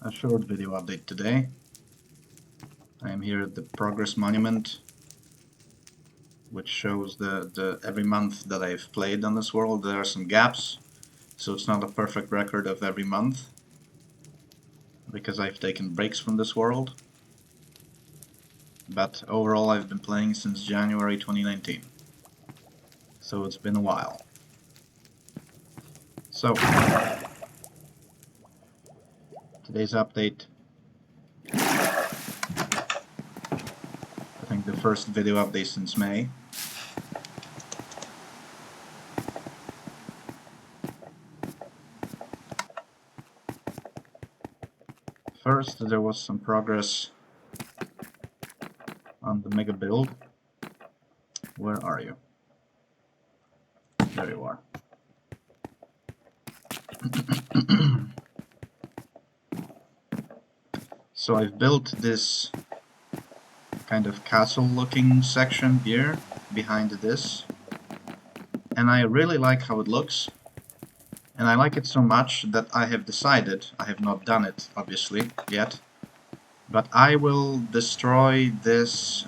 a short video update today. I am here at the Progress Monument, which shows the every month that I've played on this world. There are some gaps, so it's not a perfect record of every month, because I've taken breaks from this world. But overall I've been playing since January 2019, so it's been a while. So, today's update, I think the first video update since May. First, there was some progress on the mega build. Where are you? There you are. So I've built this kind of castle-looking section here behind this, and I really like how it looks. And I like it so much that I have decided, I have not done it obviously yet, but I will destroy this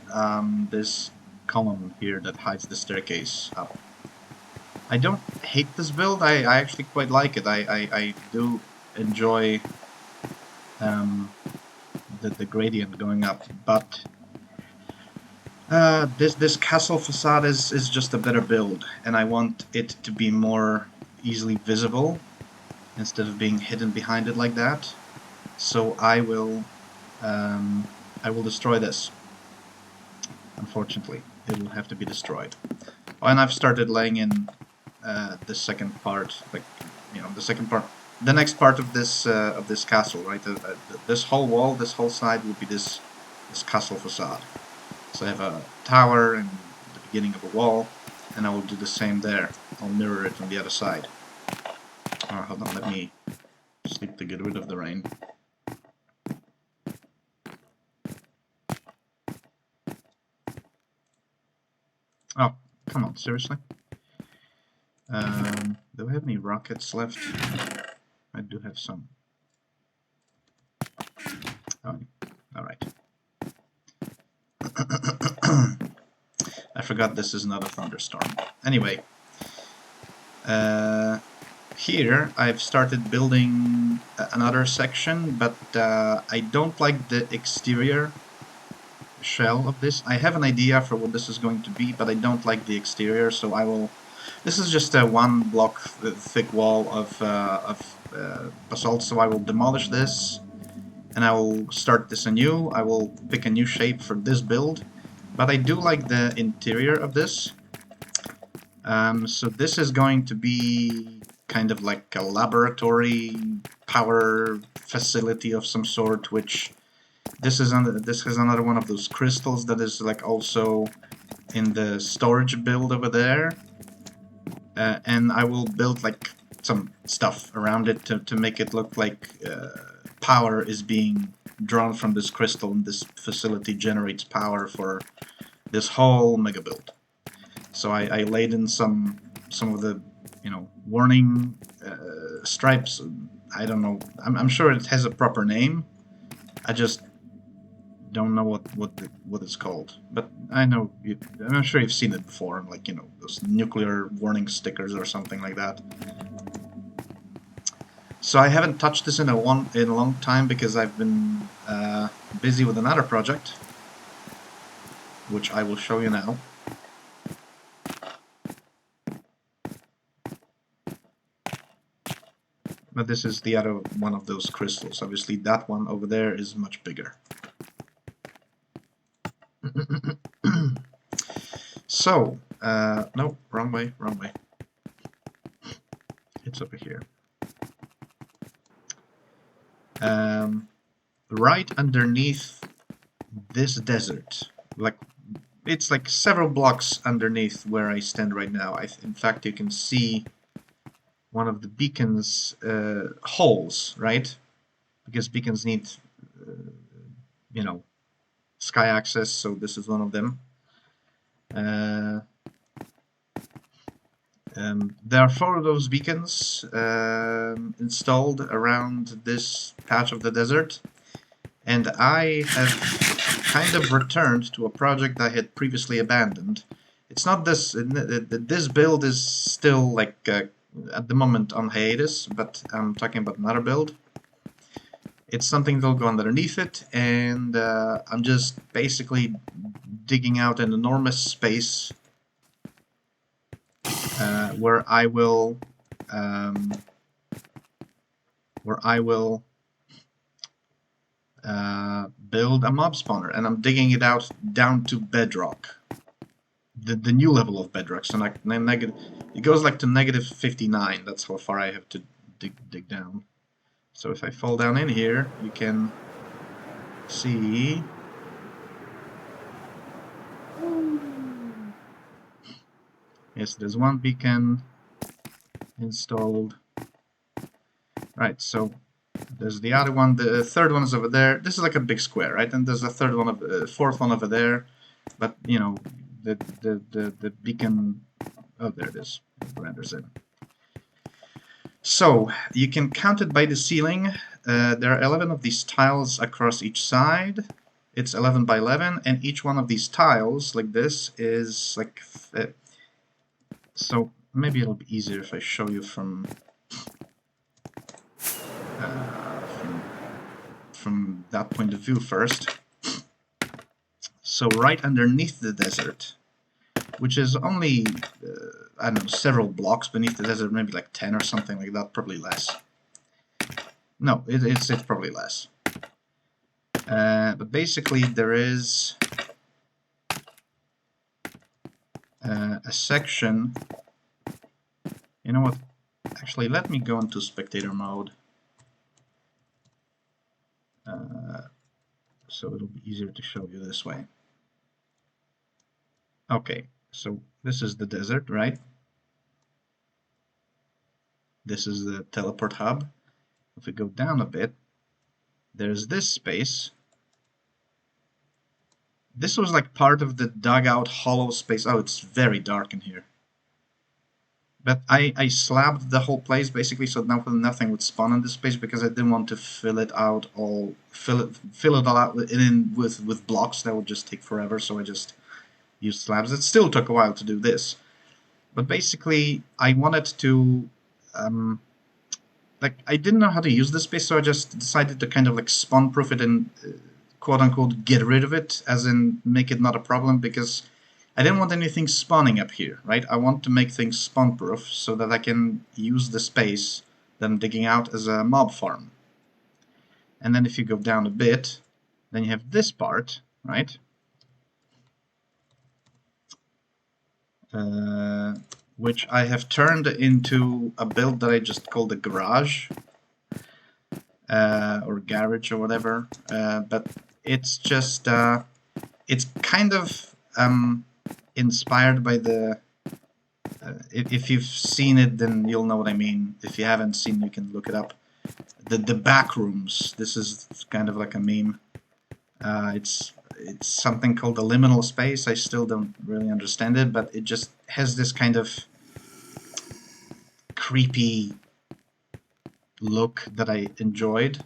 this column here that hides the staircase up. I don't hate this build, I actually quite like it. I do enjoy the gradient going up, but this castle facade is just a better build, and I want it to be more easily visible instead of being hidden behind it like that. So I will destroy this. Unfortunately, it will have to be destroyed. Oh, and I've started laying in the second part, like, you know, the next part of this castle, right? This whole wall, this whole side will be this castle facade. So I have a tower and the beginning of a wall, and I will do the same there. I'll mirror it on the other side. Oh, hold on, let me sleep to get rid of the rain. Oh, come on, seriously? Do we have any rockets left? I do have some. Oh, alright. I forgot this is not a thunderstorm. Anyway, here I've started building another section, but I don't like the exterior shell of this. I have an idea for what this is going to be, but I don't like the exterior, so I will... This is just a one block thick wall of basalt, so I will demolish this, and I will start this anew. I will pick a new shape for this build, but I do like the interior of this. So this is going to be kind of like a laboratory power facility of some sort, which this is another one of those crystals that is like also in the storage build over there. And I will build like some stuff around it to make it look like power is being drawn from this crystal, and this facility generates power for this whole mega build. So I laid in some of the, you know, warning stripes. I don't know. I'm sure it has a proper name. I just don't know what it's called. But I know I'm sure you've seen it before, like, you know, those nuclear warning stickers or something like that. So I haven't touched this in a long time because I've been busy with another project, which I will show you now. But this is the other one of those crystals. Obviously that one over there is much bigger. So, no, wrong way. It's over here. Right underneath this desert, like, it's like several blocks underneath where I stand right now. In fact, you can see one of the beacon's holes, right? Because beacons need, you know, sky access, so this is one of them. There are 4 of those beacons installed around this patch of the desert, and I have kind of returned to a project I had previously abandoned. It's not this. This build is still like at the moment on hiatus, but I'm talking about another build. It's something that'll go underneath it, and I'm just basically digging out an enormous space where I will build a mob spawner, and I'm digging it out down to bedrock, the new level of bedrock. So like it goes like to -59. That's how far I have to dig down. So if I fall down in here, you can see. Yes, there's one beacon installed. Right, so there's the other one. The third one is over there. This is like a big square, right? And there's a third one, fourth one over there. But you know, the beacon. Oh, there it is. It renders in. So you can count it by the ceiling. There are 11 of these tiles across each side. It's 11 by 11, and each one of these tiles, like this, is like. So maybe it'll be easier if I show you from that point of view first. So right underneath the desert, which is only, I don't know, several blocks beneath the desert, maybe like 10 or something like that, probably less. No, it's probably less. But basically there is a section. You know what? Actually, let me go into spectator mode. So it'll be easier to show you this way. Okay, so this is the desert, right? This is the teleport hub. If we go down a bit, there's this space. This was like part of the dugout hollow space. Oh, it's very dark in here. But I slabbed the whole place basically, so nothing would spawn in this space because I didn't want to fill it out all, fill it all out in with blocks. That would just take forever. So I just used slabs. It still took a while to do this, but basically I wanted to, like I didn't know how to use this space, so I just decided to kind of like spawn proof it and quote unquote get rid of it, as in make it not a problem, because I didn't want anything spawning up here, right? I want to make things spawn-proof so that I can use the space that I'm digging out as a mob farm. And then if you go down a bit, then you have this part, right? Which I have turned into a build that I just called a garage. Or garage or whatever. But it's just, it's kind of inspired by the if you've seen it, then you'll know what I mean. If you haven't seen, you can look it up. The back rooms. This is kind of like a meme. It's something called the liminal space. I still don't really understand it, but it just has this kind of creepy look that I enjoyed.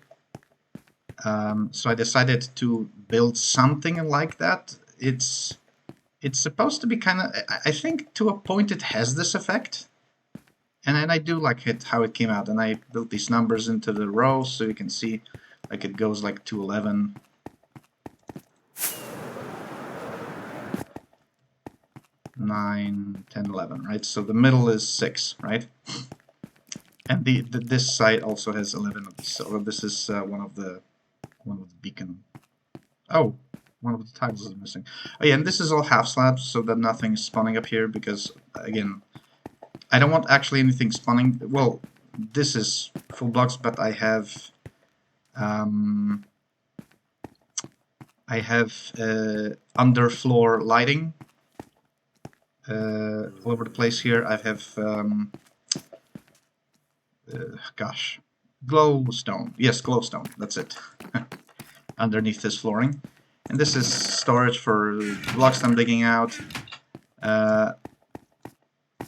So I decided to build something like that. It's supposed to be kind of, I think to a point it has this effect. And then I do like it how it came out. And I built these numbers into the rows so you can see like it goes like to 11. 9, 10, 11, right? So the middle is 6, right? And this side also has 11 of these. So this is one of the beacon. Oh, one of the tiles is missing. Oh yeah, and this is all half slabs, so that nothing's spawning up here, because again, I don't want actually anything spawning. Well, this is full blocks, but I have underfloor lighting all over the place here. I have gosh, glowstone. Yes, glowstone. That's it. Underneath this flooring. And this is storage for blocks I'm digging out.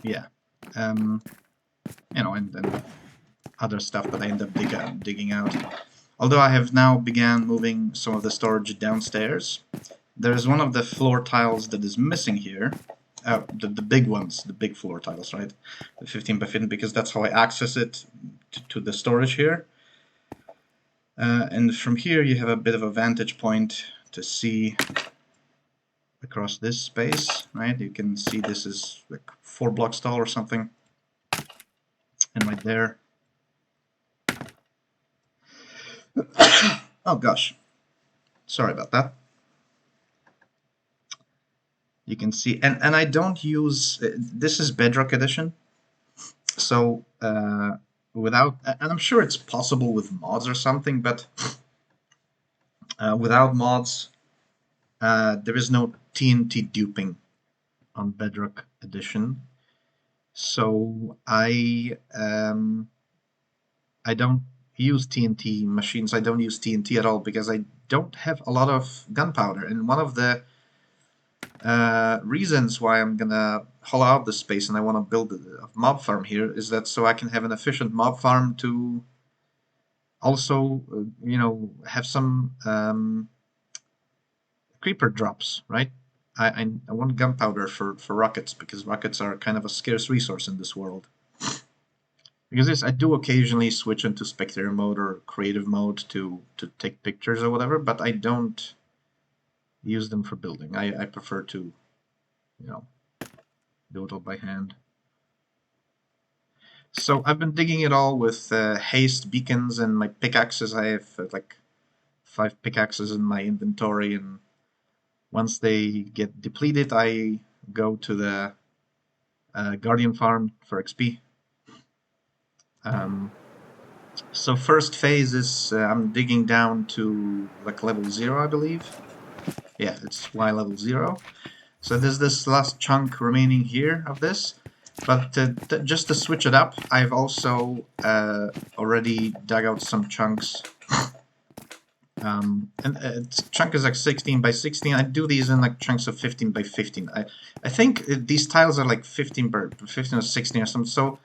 Yeah. you know, and other stuff that I end up digging out. Although I have now began moving some of the storage downstairs, there's one of the floor tiles that is missing here. The big ones, the big floor tiles, right? The 15 by 15, because that's how I access it to the storage here. And from here you have a bit of a vantage point to see across this space, right? You can see this is like 4 blocks tall or something. And right there. Oh gosh, sorry about that. You can see, and I don't use, this is Bedrock Edition, so without, and I'm sure it's possible with mods or something, but without mods, there is no TNT duping on Bedrock Edition. So I don't use TNT machines. I don't use TNT at all because I don't have a lot of gunpowder. And one of the reasons why I'm gonna hollow out the space and I want to build a mob farm here is that so I can have an efficient mob farm to also, you know, have some creeper drops, right? I want gunpowder for rockets because rockets are kind of a scarce resource in this world. Because this, I do occasionally switch into spectator mode or creative mode to take pictures or whatever, but I don't use them for building. I prefer to, you know, do it all by hand. So I've been digging it all with haste beacons and my pickaxes. I have like 5 pickaxes in my inventory, and once they get depleted, I go to the Guardian farm for XP. So first phase is I'm digging down to like level 0, I believe. Yeah, it's Y level 0. So there's this last chunk remaining here of this. But just to switch it up, I've also already dug out some chunks. And chunk is like 16 by 16. I do these in like chunks of 15 by 15. I think these tiles are like 15 or 16 or something. So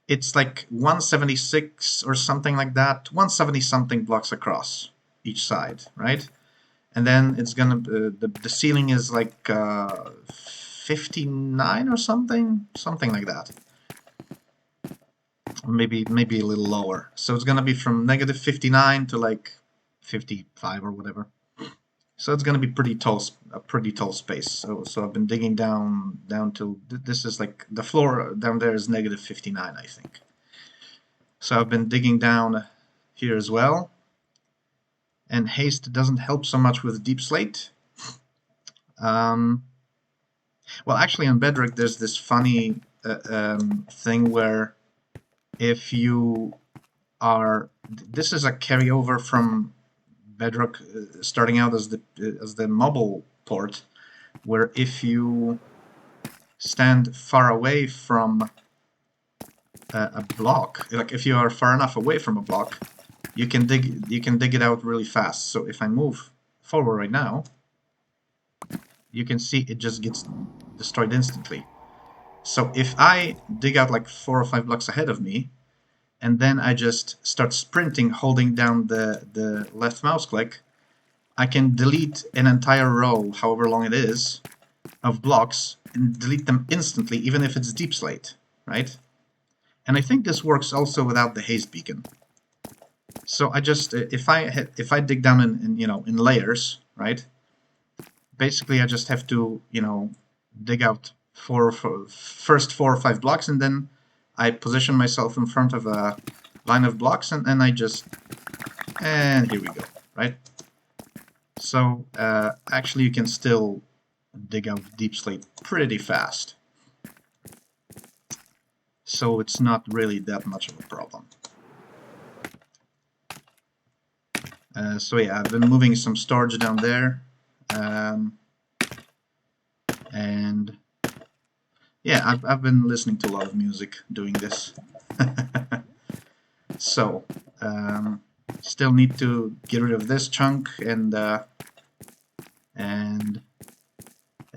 it's like 176 or something like that, 170 something blocks across each side, right? And then it's gonna the ceiling is like 59 or something like that. Maybe a little lower. So it's gonna be from negative 59 to like 55 or whatever. So it's gonna be a pretty tall space. So I've been digging down till this is like the floor down there is negative 59, I think. So I've been digging down here as well. And haste doesn't help so much with deep slate. Well, actually on Bedrock there's this funny thing where if you are... This is a carryover from Bedrock starting out as the mobile port, where if you stand far away from a block, like if you are far enough away from a block, you can dig it out really fast. So if I move forward right now, you can see it just gets destroyed instantly. So if I dig out like 4 or 5 blocks ahead of me, and then I just start sprinting, holding down the left mouse click, I can delete an entire row, however long it is, of blocks, and delete them instantly, even if it's deep slate, right? And I think this works also without the haste beacon. So I just, if I dig down in you know, in layers, right? Basically, I just have to, you know, dig out first 4 or 5 blocks, and then I position myself in front of a line of blocks, and I just, and here we go, right? So actually, you can still dig out deep slate pretty fast. So it's not really that much of a problem. So yeah, I've been moving some storage down there. And yeah, I've been listening to a lot of music doing this. So, still need to get rid of this chunk and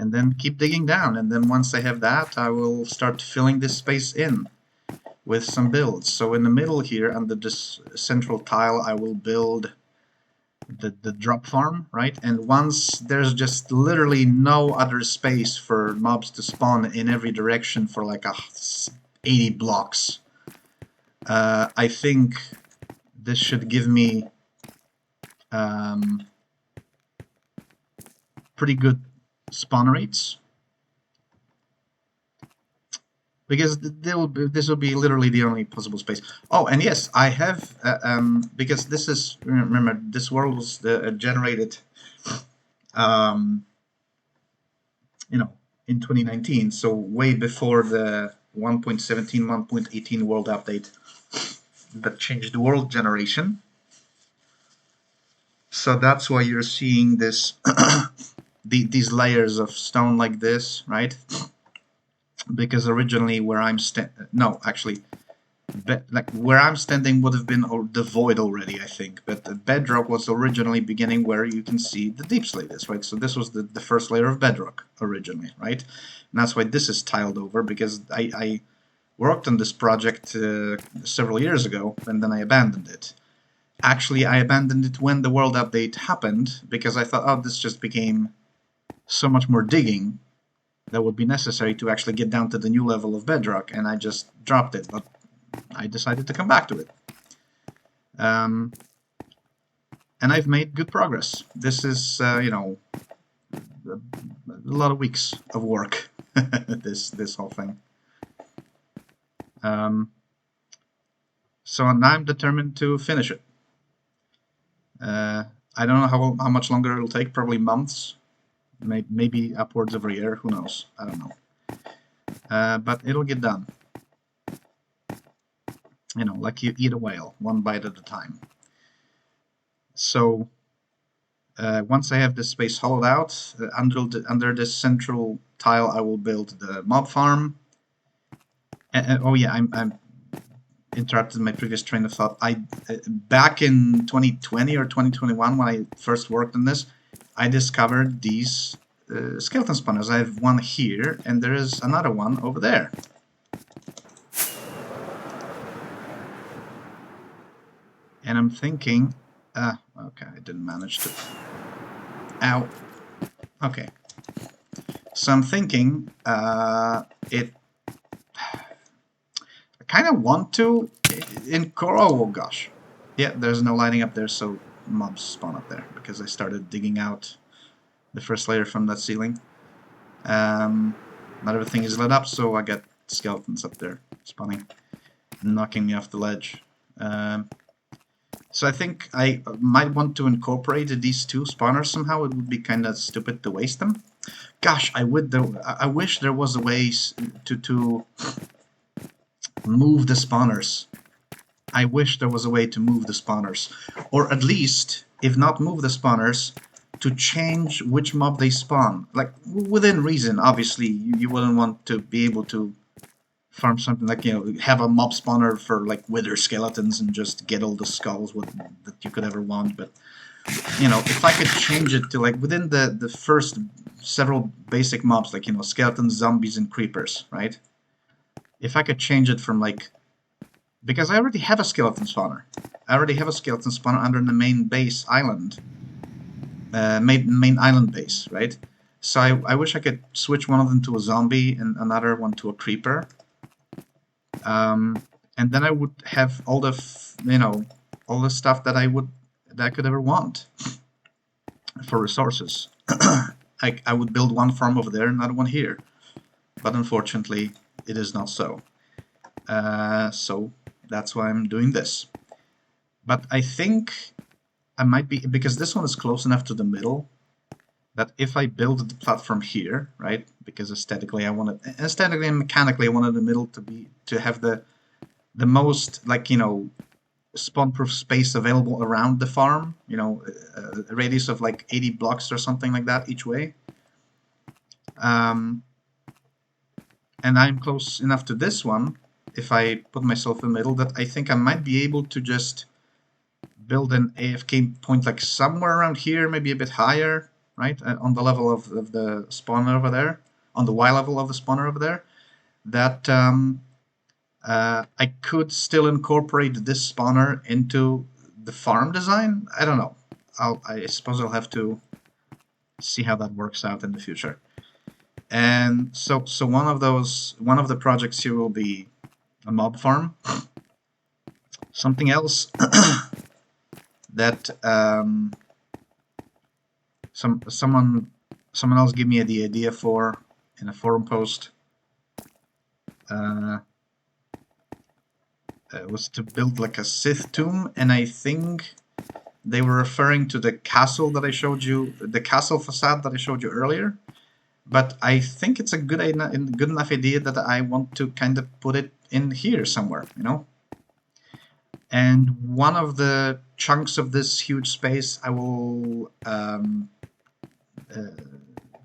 and then keep digging down. And then once I have that, I will start filling this space in with some builds. So in the middle here, under this central tile, I will build the drop farm, right? And once there's just literally no other space for mobs to spawn in every direction for like 80 blocks, I think this should give me pretty good spawn rates, because this will be literally the only possible space. Oh, and yes, I have because this is, remember, this world was generated you know, in 2019, so way before the 1.17 1.18 world update that changed the world generation. So that's why you're seeing this these layers of stone like this, right? Because originally where I'm like where I'm standing would have been the void already, I think. But the bedrock was originally beginning where you can see the deep slate is, right? So this was the first layer of bedrock originally, right? And that's why this is tiled over, because I worked on this project several years ago, and then I abandoned it. Actually, I abandoned it when the world update happened, because I thought, oh, this just became so much more digging that would be necessary to actually get down to the new level of bedrock, and I just dropped it. But I decided to come back to it. And I've made good progress. This is, you know, a lot of weeks of work, this whole thing. So now I'm determined to finish it. I don't know how much longer it'll take, probably months, maybe upwards of a year, who knows, I don't know. But it'll get done. You know, like you eat a whale, one bite at a time. So once I have this space hollowed out, under this central tile, I will build the mob farm. Oh yeah, I'm interrupted my previous train of thought. Back in 2020 or 2021, when I first worked on this, I discovered these skeleton spawners. I have one here, and there is another one over there. And I'm thinking, okay, I didn't manage to. Ow. Okay. So I'm thinking, I kind of want to oh gosh. Yeah, there's no lighting up there, so mobs spawn up there, because I started digging out the first layer from that ceiling. Not everything is lit up, so I got skeletons up there spawning, knocking me off the ledge. So I think I might want to incorporate these two spawners somehow. It would be kind of stupid to waste them. Gosh, I wish there was a way to move the spawners. I wish there was a way to move the spawners. Or at least, if not move the spawners, to change which mob they spawn. Like, within reason, obviously. You wouldn't want to be able to farm something like, you know, have a mob spawner for like wither skeletons and just get all the skulls that you could ever want. But, you know, if I could change it to like within the first several basic mobs, like, you know, skeletons, zombies, and creepers, right? If I could change it from like, because I already have a skeleton spawner. I already have a skeleton spawner under the main base island. Main island base, right? So I wish I could switch one of them to a zombie and another one to a creeper. And then I would have all the, you know, all the stuff that I could ever want for resources. I would build one farm over there, another one here. But unfortunately, it is not so. So that's why I'm doing this. But I think I might be, because this one is close enough to the middle, that if I build the platform here, right? Because aesthetically and mechanically I wanted the middle to have the most, like, you know, spawn-proof space available around the farm. You know, a radius of like 80 blocks or something like that each way. And I'm close enough to this one, if I put myself in the middle, that I think I might be able to just build an AFK point like somewhere around here, maybe a bit higher, right? On the level of the spawner over there, on the Y level of the spawner over there, that I could still incorporate this spawner into the farm design. I don't know. I suppose I'll have to see how that works out in the future. And so one of the projects here will be a mob farm. Something else that someone else gave me the idea for in a forum post was to build like a Sith tomb, and I think they were referring to the castle that I showed you, the castle facade that I showed you earlier. But I think it's a good enough idea that I want to kind of put it in here somewhere, you know? And one of the chunks of this huge space I will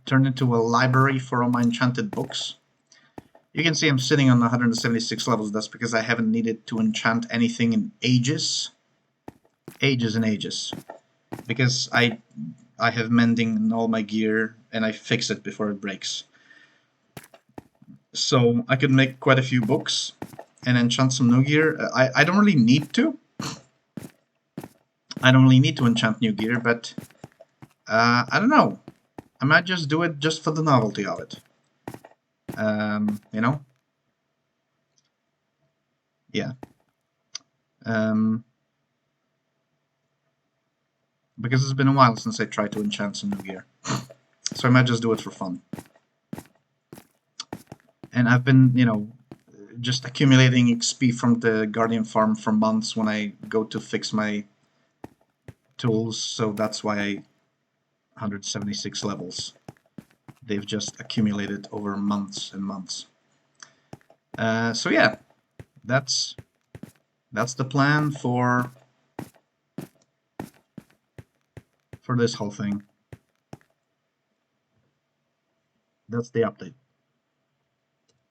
turn into a library for all my enchanted books. You can see I'm sitting on 176 levels. That's because I haven't needed to enchant anything in ages. Ages and ages. Because I have mending in all my gear, and I fix it before it breaks. So I could make quite a few books and enchant some new gear. I don't really need to. I don't really need to enchant new gear, but I don't know. I might just do it just for the novelty of it. You know? Yeah. Because it's been a while since I tried to enchant some new gear. So I might just do it for fun. And I've been, you know, just accumulating XP from the Guardian farm for months when I go to fix my tools, so that's why I 176 levels. They've just accumulated over months and months. So yeah, that's the plan for this whole thing. That's the update.